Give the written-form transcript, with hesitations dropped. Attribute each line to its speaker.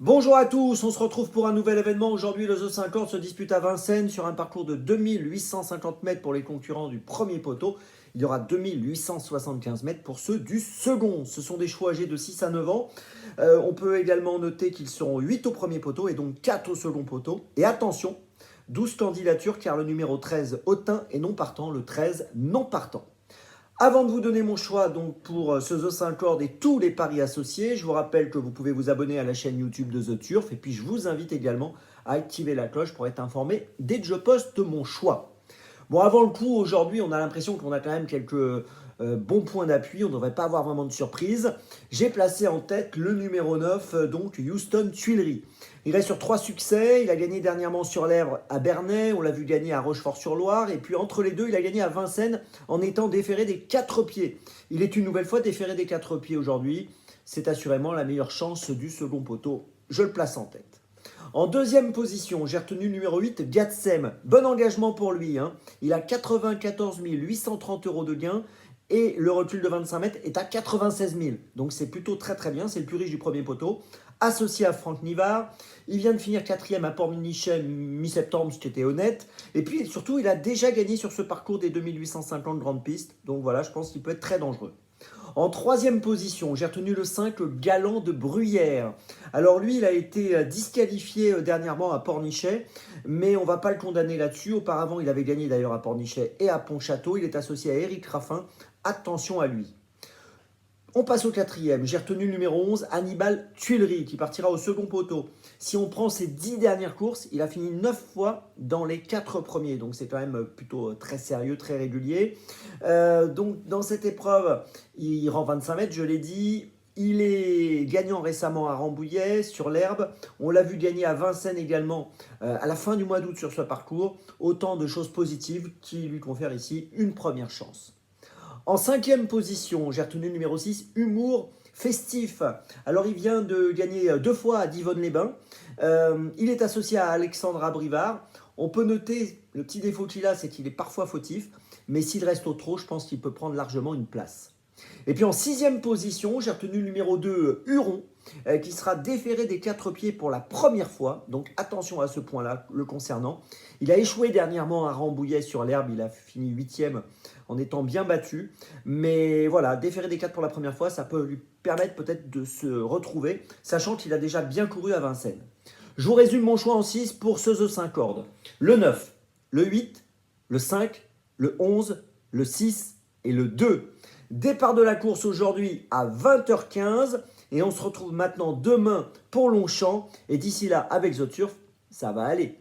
Speaker 1: Bonjour à tous, on se retrouve pour un nouvel événement. Aujourd'hui, le The 50 se dispute à Vincennes sur un parcours de 2850 mètres pour les concurrents du premier poteau. Il y aura 2875 mètres pour ceux du second. Ce sont des chevaux âgés de 6 à 9 ans. On peut également noter qu'ils seront 8 au premier poteau et donc 4 au second poteau. Et attention, 12 candidatures car le numéro 13 hautain et non partant, le 13 non partant. Avant de vous donner mon choix donc pour ce The 50 et tous les paris associés, je vous rappelle que vous pouvez vous abonner à la chaîne YouTube de The Turf et puis je vous invite également à activer la cloche pour être informé dès que je poste mon choix. Bon, avant le coup, aujourd'hui, on a l'impression qu'on a quand même quelques bons points d'appui. On ne devrait pas avoir vraiment de surprise. J'ai placé en tête le numéro 9, donc Houston Tuileries. Il reste sur 3 succès. Il a gagné dernièrement sur l'Herbe à Bernay. On l'a vu gagner à Rochefort-sur-Loire. Et puis entre les deux, il a gagné à Vincennes en étant déféré des 4 pieds. Il est une nouvelle fois déféré des 4 pieds aujourd'hui. C'est assurément la meilleure chance du second poteau. Je le place en tête. En deuxième position, j'ai retenu le numéro 8, Gatsem. Bon engagement pour lui. Il a 94 830 euros de gain et le recul de 25 mètres est à 96 000. Donc c'est plutôt très très bien. C'est le plus riche du premier poteau. Associé à Franck Nivard. Il vient de finir quatrième à Port-Munichet mi-septembre, ce qui était honnête. Et puis surtout, il a déjà gagné sur ce parcours des 2850 grandes pistes. Donc voilà, je pense qu'il peut être très dangereux. En troisième position, j'ai retenu le 5, le Galant de Bruyères. Alors lui, il a été disqualifié dernièrement à Pornichet, mais on ne va pas le condamner là-dessus. Auparavant, il avait gagné d'ailleurs à Pornichet et à Pontchâteau. Il est associé à Éric Raffin. Attention à lui. On passe au quatrième. J'ai retenu le numéro 11, Hannibal Tuileries, qui partira au second poteau. Si on prend ses 10 dernières courses, il a fini 9 fois dans les 4 premiers. Donc c'est quand même plutôt très sérieux, très régulier. Donc dans cette épreuve, il rend 25 mètres, je l'ai dit. Il est gagnant récemment à Rambouillet sur l'herbe. On l'a vu gagner à Vincennes également à la fin du mois d'août sur ce parcours. Autant de choses positives qui lui confèrent ici une première chance. En cinquième position, j'ai retenu le numéro 6, Humour Festif. Alors il vient de gagner 2 fois à Divonne-les-Bains. Il est associé à Alexandra Brivard. On peut noter, le petit défaut qu'il a, c'est qu'il est parfois fautif. Mais s'il reste au trot, je pense qu'il peut prendre largement une place. Et puis en sixième position, j'ai retenu le numéro 2, Huron, qui sera déféré des 4 pieds pour la première fois. Donc attention à ce point-là, le concernant. Il a échoué dernièrement à Rambouillet sur l'herbe. Il a fini 8e en étant bien battu. Mais voilà, déféré des 4 pour la première fois, ça peut lui permettre peut-être de se retrouver, sachant qu'il a déjà bien couru à Vincennes. Je vous résume mon choix en 6 pour ce The 50. Le 9, le 8, le 5, le 11, le 6 et le 2. Départ de la course aujourd'hui à 20h15 et on se retrouve maintenant demain pour Longchamp. Et d'ici là, avec The Turf, ça va aller.